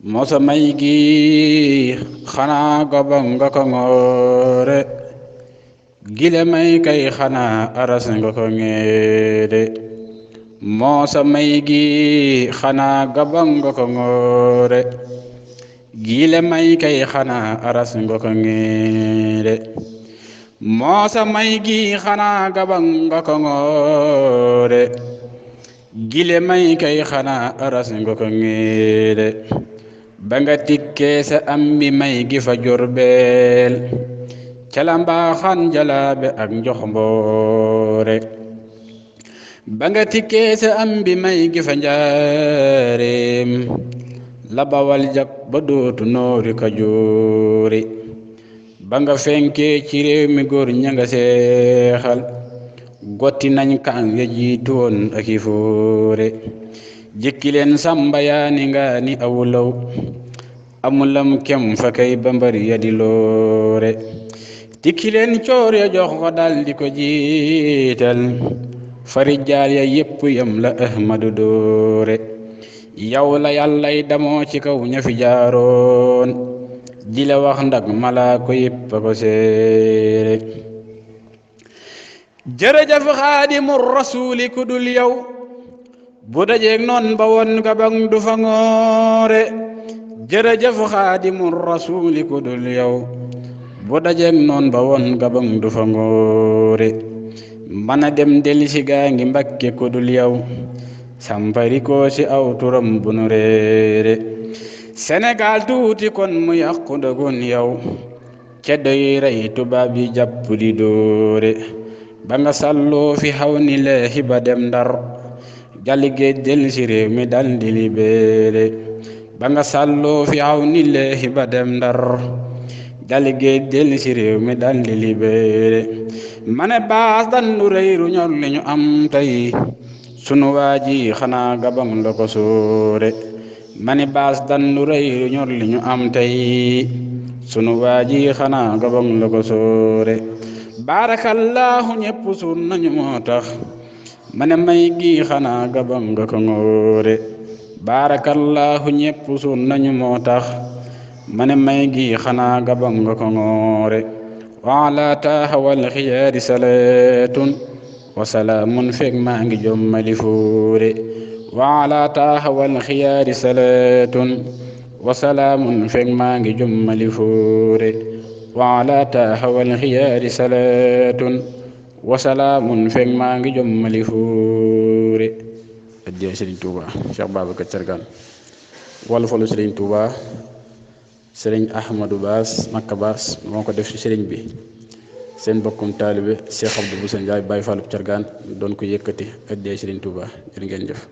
mosa may gi xanaa gabang nga ko ngoore gile may kay xanaa aras nga ko ngeede moosa may gi xanaa gabang nga ko ngoore gile may kay xanaa aras nga ko ngeede moosa may gi xanaa gabang nga ko ngoore gile may kay xanaa aras nga ko ngeede ba nga tikkee sa am bi may gi fa Jurbel calambaaxan jalaabe ak njox mboore ba nga tikkee sa am bi may gi fa njaareem la bawal jak ba dootu noori Kajoori ba nga fenkee ci réew mi góor ña nga seexal gotti nañ kan ya jiitu woon ak i fóore jikki leen samba yaani nga ni awulaw amulam kem fa kay bambari ya di loore tikki leen coor ya jox ko dal di ko jiital fari jaal ya yépp yam la ahmadu doore yow la yàllay damoo ci kaw ña fi jaaroon di la wax ndak malaa ko yépp a ko seere jërëjëf xaadimu rasuuli ku dul yow bu dajeeg noon ba woon gabang du fa ngoore jërëjëf xaadimu rasuuli ku dul yow bu dajeeg noon ba woon gabang du fa ngoore mana dem deli si gaa ngi Mbakke ku dul yow sampari ko si aw turam bu nu réere Sénégal tuuti kon mu yàqu ndogun yow ceddo yi rey tubaab yi jàpp di doore ba nga sàlloo fi xaw ni leexi ba dem Ndar galige del si réew mi dal di libéré ba nga sàlloo fi xaw ni leexi ba dem Ndar galige del si réew mi dal di libéré ma ne baas dandu rëyru ñor li ñu am tey sunu waa ji xanaa gabang la ko sóore ma ne baas dandu rëyru ñor li ñu am tey sunu waa ji xanaa gabang la ko sóore barakallahu ñépp suur nañu moo tax ma ne may gi xanaa gabang nga ko ngoore barakallahu ñépp suur nañu moo tax ma ne may gi xanaa gabang nga ko ngoore waala taaha wal xiyaari salaatun wa salaamun fekk maa ngi jommali fuure waala taaha wal xiyaari salaatun wa salaamun fekk maa ngi jommali fuure waala taaha wal xiyaari salaatun wa salaamun fekk maa ngi jommali fuure addiya Sëriñ Tuuba Cheikh Babacar Thiergane wàllu falu Sëriñ Tuuba Sëriñ Ahmadou Bass Makka Bass moo ko def ci sëriñ bi seen bokkum taalibe Cheikh Abdou Bousso Ndiaye Baye Fallou Thiergane doon ko yëkkati addiya Sëriñ Tuuba jërë ngeen jëf